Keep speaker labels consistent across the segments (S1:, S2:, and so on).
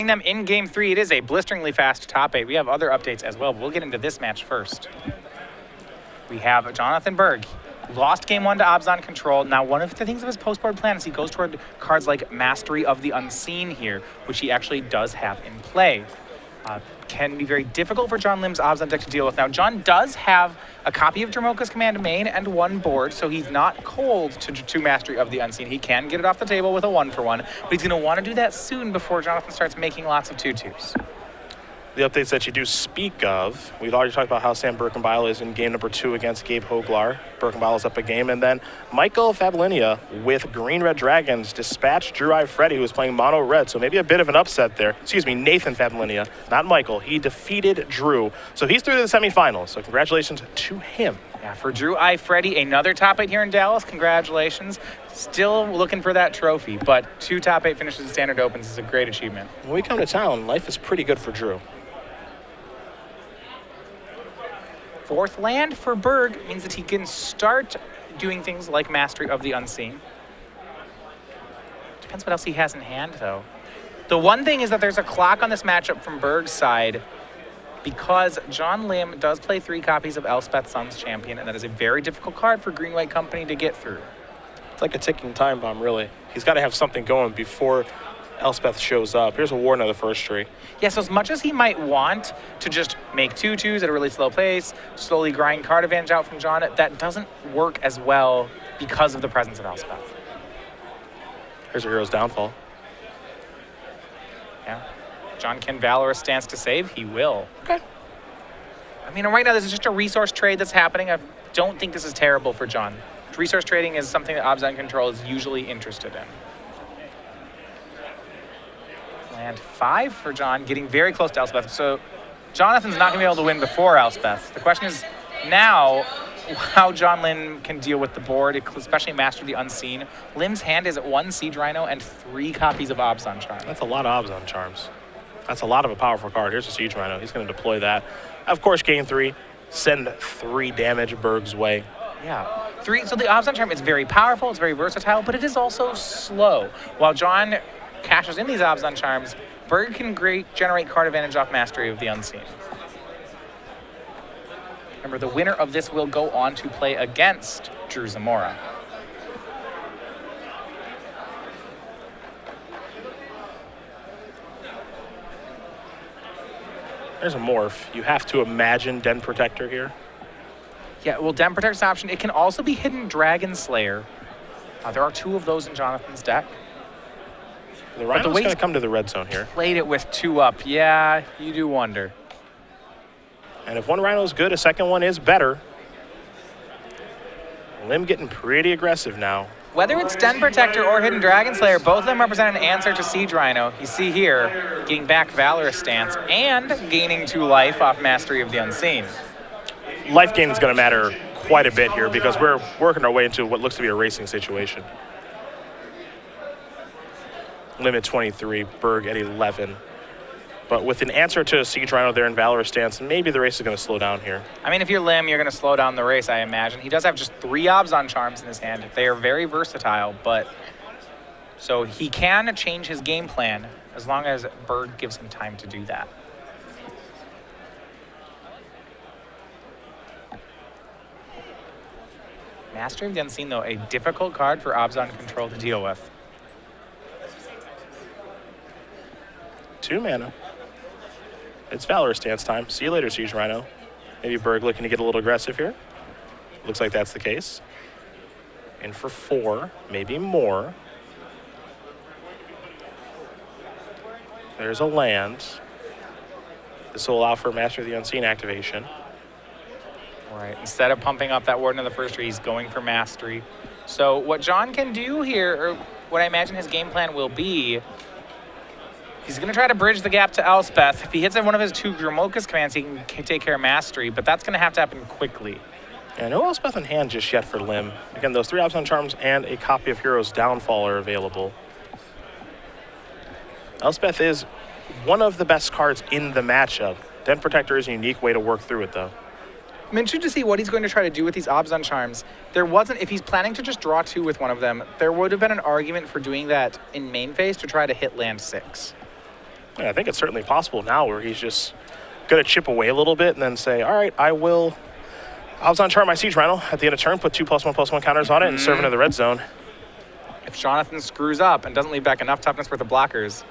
S1: them in Game 3. It is a blisteringly fast top 8. We have other updates as well, but we'll get into this match first. We have Jonathan Berg. Lost Game 1 to Obzon Control. Now, one of the things of his post-board plan is he goes toward cards like Mastery of the Unseen here, which he actually does have in play. Can be very difficult for John Lim's Obzon deck to deal with. Now, John does have a copy of Dromoka's Command main and 1 board, so he's not cold to Mastery of the Unseen. He can get it off the table with a 1-for-1, but he's going to want to do that soon before Jonathan starts making lots of 2/2s.
S2: The updates that you do speak of, we've already talked about how Sam Birkenbile is in game number 2 against Gabe Hoglar. Birkenbile is up a game, and then Michael Fablinia with Green Red Dragons dispatched Drew I. Freddy, who was playing mono red, so maybe a bit of an upset there. Excuse me, Nathan Fablinia, not Michael. He defeated Drew, so he's through to the semifinals, so congratulations to him.
S1: Yeah, for Drew I. Freddy, another top 8 here in Dallas. Congratulations. Still looking for that trophy, but 2 top 8 finishes in Standard Opens is a great achievement.
S2: When we come to town, life is pretty good for Drew.
S1: 4th land for Berg means that he can start doing things like Mastery of the Unseen. Depends what else he has in hand, though. The one thing is that there's a clock on this matchup from Berg's side because John Lim does play 3 copies of Elspeth Sun's Champion, and that is a very difficult card for Green-White Company to get through.
S2: It's like a ticking time bomb, really. He's got to have something going before Elspeth shows up. Here's a Warden of the first tree.
S1: Yeah, so as much as he might want to just make 2/2s at a really slow pace, slowly grind card advantage out from John, that doesn't work as well because of the presence of Elspeth.
S2: Here's a Hero's Downfall.
S1: Yeah. John can Valorous Stance to save. He will.
S2: Okay.
S1: I mean, right now, this is just a resource trade that's happening. I don't think this is terrible for John. Resource trading is something that Obzon Control is usually interested in. Land 5 for John, getting very close to Elspeth. So Jonathan's not going to be able to win before Elspeth. The question is now how John Lim can deal with the board, especially Master the Unseen. Lim's hand is 1 Siege Rhino and 3 copies of Obzon Charm.
S2: That's a lot of Obzon Charms. That's a lot of a powerful card. Here's a Siege Rhino. He's going to deploy that. Of course, game 3, send 3 damage Berg's way.
S1: Yeah. 3. So the Obzon Charm is very powerful, it's very versatile, but it is also slow. While John cashes in these Obzon Charms, Berg can generate card advantage off Mastery of the Unseen. Remember, the winner of this will go on to play against Drew Zamora.
S2: There's a morph. You have to imagine Den Protector here.
S1: Yeah, well, Den Protector's an option. It can also be Hidden Dragon Slayer. There are 2 of those in Jonathan's deck.
S2: The Rhino's going to come to the red zone here.
S1: Played it with 2 up. Yeah, you do wonder.
S2: And if one Rhino is good, a second one is better. Lim getting pretty aggressive now.
S1: Whether it's Den Protector or Hidden Dragon Slayer, both of them represent an answer to Siege Rhino. You see here, getting back Valorous Stance and gaining 2 life off Mastery of the Unseen.
S2: Life gain is going to matter quite a bit here because we're working our way into what looks to be a racing situation. Lim at 23, Berg at 11. But with an answer to Siege Rhino there in Valorous Stance, maybe the race is going to slow down here.
S1: I mean, if you're Lim, you're going to slow down the race, I imagine. He does have just 3 Obzon Charms in his hand. They are very versatile, but so he can change his game plan as long as Berg gives him time to do that. Master of the Unseen, though, a difficult card for Obzon Control to deal with.
S2: 2 mana. It's Valorous Stance time. See you later, Siege Rhino. Maybe Berg looking to get a little aggressive here. Looks like that's the case. In for 4, maybe more. There's a land. This will allow for Master of the Unseen activation.
S1: All right, instead of pumping up that Warden of the first tree, he's going for Mastery. So what John can do here, or what I imagine his game plan will be, he's going to try to bridge the gap to Elspeth. If he hits one of his 2 Dromoka's commands, he can take care of Mastery, but that's going to have to happen quickly.
S2: Yeah, no Elspeth in hand just yet for Lim. Again, those 3 Obzon Charms and a copy of Hero's Downfall are available. Elspeth is one of the best cards in the matchup. Den Protector is a unique way to work through it, though.
S1: I'm interested to see what he's going to try to do with these Obzon Charms. There wasn't, if he's planning to just draw 2 with one of them, there would have been an argument for doing that in main phase to try to hit land 6.
S2: Yeah, I think it's certainly possible now where he's just going to chip away a little bit and then say, all right, I was on chart my Siege Rhino at the end of turn, put 2+1/+1 counters on it and serve into the red zone.
S1: If Jonathan screws up and doesn't leave back enough toughness worth of blockers,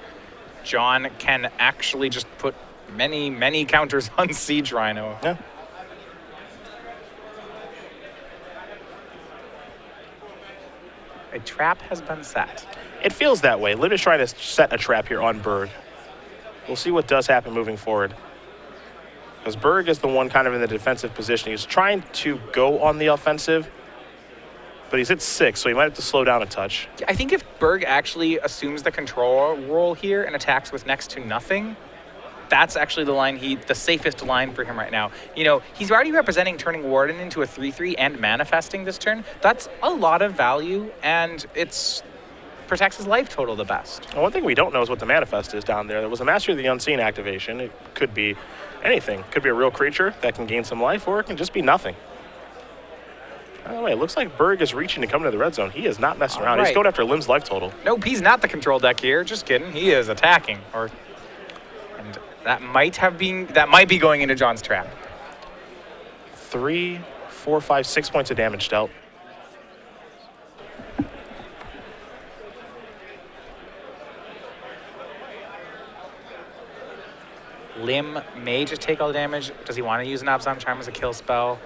S1: John can actually just put many, many counters on Siege Rhino.
S2: Yeah.
S1: A trap has been set.
S2: It feels that way. Lim is trying to set a trap here on Berg. We'll see what does happen moving forward. Because Berg is the one kind of in the defensive position. He's trying to go on the offensive, but he's at 6, so he might have to slow down a touch.
S1: I think if Berg actually assumes the control role here and attacks with next to nothing, that's actually the safest line for him right now. You know, he's already representing turning Warden into a 3/3 and manifesting this turn. That's a lot of value, and it's protects his life total the best.
S2: Well, one thing we don't know is what the manifest is down there. There was a Master of the Unseen activation. It could be anything. It could be a real creature that can gain some life, or it can just be nothing. By the way, it looks like Berg is reaching to come to the red zone. He is not messing around.
S1: Right.
S2: He's going after Lim's life total.
S1: Nope, he's not the control deck here. Just kidding. He is attacking. And that might be going into John's trap.
S2: 3, 4, 5, 6 points of damage dealt.
S1: Lim may just take all the damage. Does he want to use an Abzan Charm as a kill spell?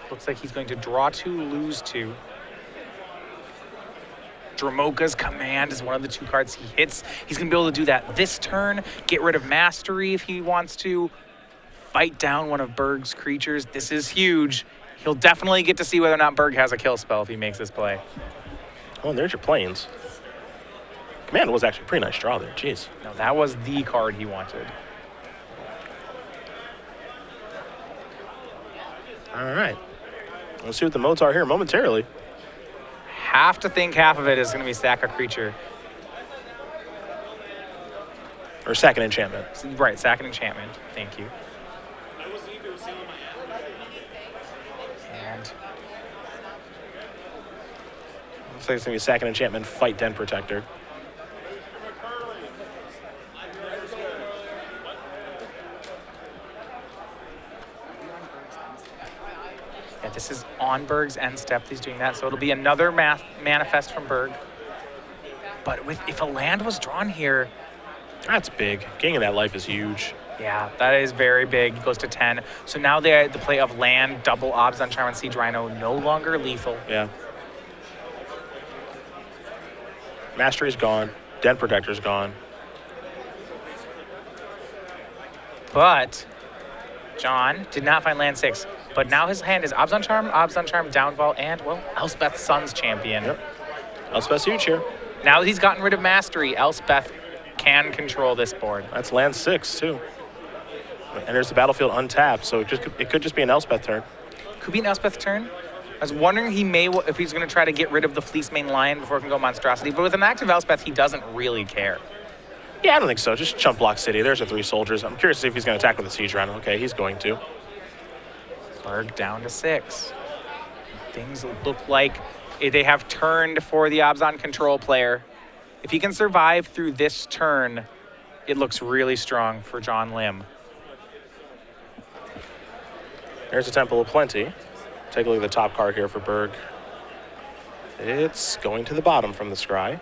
S1: Looks like he's going to draw 2, lose 2. Dramoka's Command is one of the 2 cards he hits. He's going to be able to do that this turn, get rid of Mastery if he wants to, fight down one of Berg's creatures. This is huge. He'll definitely get to see whether or not Berg has a kill spell if he makes this play.
S2: Oh, and there's your planes. Command was actually a pretty nice draw there. Jeez.
S1: No, that was the card he wanted.
S2: All right. Let's see what the modes are here momentarily.
S1: Have to think half of it is going to be sack a creature.
S2: Or sack an enchantment.
S1: Right, sack an enchantment. Thank you. And
S2: Looks like it's going to be sack an enchantment, fight Den Protector.
S1: yeah, this is on Berg's end step. He's doing that, so it'll be another manifest from Berg. But if a land was drawn here,
S2: That's big. Gaining that life is huge.
S1: yeah, that is very big. It goes to 10. So now the play of land, double Abzan Charm and Siege Rhino, no longer lethal.
S2: Yeah. Mastery's gone. Den Protector's gone.
S1: But John did not find land 6. But now his hand is Abzan Charm, Downfall, and, well, Elspeth Sun's Champion.
S2: Yep. Elspeth's huge here.
S1: Now that he's gotten rid of Mastery, Elspeth can control this board.
S2: That's land 6, too. Enters the battlefield untapped, so it could just be an Elspeth turn.
S1: Could be an Elspeth turn. I was wondering if he's going to try to get rid of the Fleece Main Lion before it can go Monstrosity, but with an active Elspeth, he doesn't really care.
S2: Yeah, I don't think so. Just chump block City. There's the 3 soldiers. I'm curious to see if he's going to attack with a Siege Rhino. Okay, he's going to.
S1: Berg down to 6. Things look like they have turned for the Abzan control player. If he can survive through this turn, it looks really strong for John Lim.
S2: There's a Temple of Plenty. Take a look at the top card here for Berg. It's going to the bottom from the scry.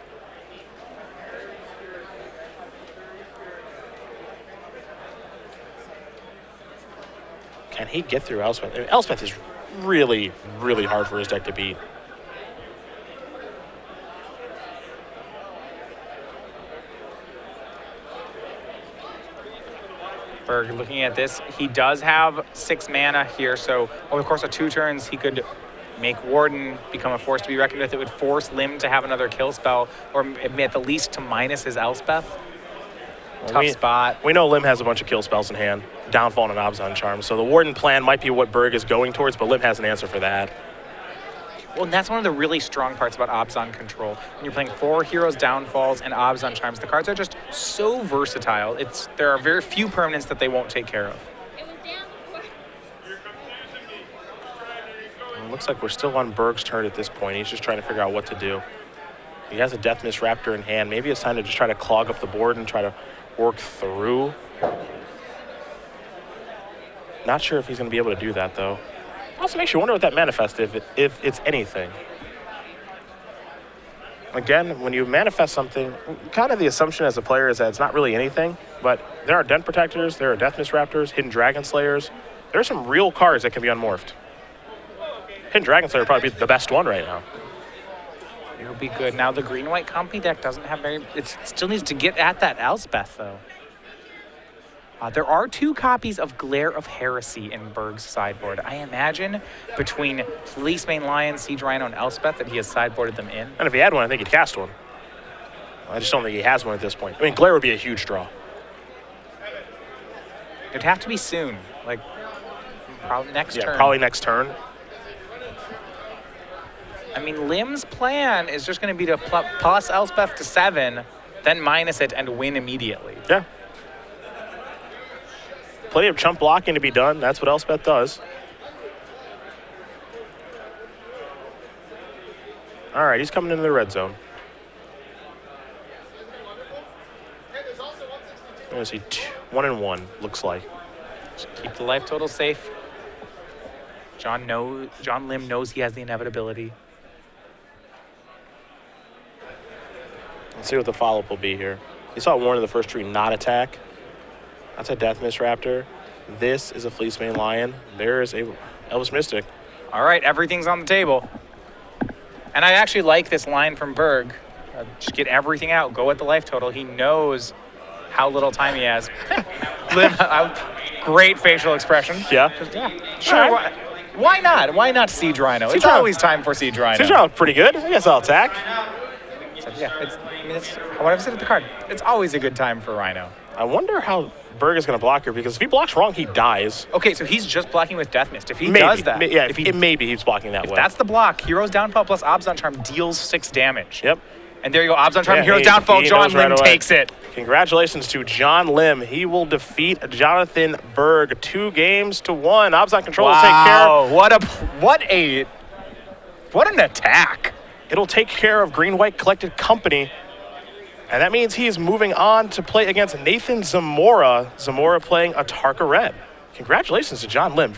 S2: Can he get through Elspeth? I mean, Elspeth is really, really hard for his deck to beat.
S1: Berg, looking at this, he does have 6 mana here, so over the course of 2 turns, he could make Warden become a force to be reckoned with. It would force Lim to have another kill spell, or at the least to minus his Elspeth. Tough spot.
S2: We know Lim has a bunch of kill spells in hand, Downfall and Abzan Charm, so the Warden plan might be what Berg is going towards, but Lim has an answer for that.
S1: Well, and that's one of the really strong parts about Abzan control. When you're playing 4 Heroes Downfalls and Abzan Charms, the cards are just so versatile. There are very few permanents that they won't take care of.
S2: Well, it looks like we're still on Berg's turn at this point. He's just trying to figure out what to do. He has a Death Mist Raptor in hand. Maybe it's time to just try to clog up the board and try to work through. Not sure if he's going to be able to do that, though. Also makes you wonder what that manifests, if it's anything. Again, when you manifest something, kind of the assumption as a player is that it's not really anything, but there are Dent Protectors, there are Death Mist Raptors, Hidden Dragon Slayers. There are some real cards that can be unmorphed. Hidden Dragon Slayer would probably be the best one right now.
S1: It'll be good. Now the green-white compy deck doesn't have very... It still needs to get at that Elspeth, though. There are 2 copies of Glare of Heresy in Berg's sideboard. I imagine between Fleecemane Lion, Siege Rhino, and Elspeth that he has sideboarded them in.
S2: And if he had one, I think he'd cast one. I just don't think he has one at this point. I mean, Glare would be a huge draw.
S1: It'd have to be soon. Like, probably next turn.
S2: Yeah, probably next turn.
S1: I mean, Lim's plan is just going to be to plus Elspeth to 7, then minus it, and win immediately.
S2: Yeah. Plenty of chump blocking to be done. That's what Elspeth does. All right, he's coming into the red zone. I'm going to see 1-1, looks like.
S1: Just keep the life total safe. John Lim knows he has the inevitability.
S2: Let's see what the follow-up will be here. You saw Warren in the first tree not attack. That's a Death Mist Raptor. This is a Fleecemane Lion. There is a Elvis Mystic.
S1: All right, everything's on the table. And I actually like this line from Berg. Just get everything out. Go at the life total. He knows how little time he has. Great facial expression.
S2: Yeah?
S1: Sure. Right. Why not? Why not Siege Rhino? It's always time for Siege Rhino.
S2: Siege Rhino's pretty good. I guess I'll attack.
S1: So, yeah, it's what I've said at the card. It's always a good time for Rhino.
S2: I wonder how Berg is going to block here, because if he blocks wrong, he dies.
S1: Okay, so he's just blocking with Death Mist. If he does that,
S2: maybe he's blocking that way.
S1: If that's the block, Hero's Downfall plus Obzon Charm deals 6 damage.
S2: Yep.
S1: And there you go, Obzon Charm, Hero's Downfall, John Lim takes it.
S2: Congratulations to John Lim. He will defeat Jonathan Berg 2-1. Obzon Control will take care.
S1: What an attack.
S2: It'll take care of Green-White Collected Company. And that means he is moving on to play against Nathan Zamora. Zamora playing a Tarka Red. Congratulations to John Lim.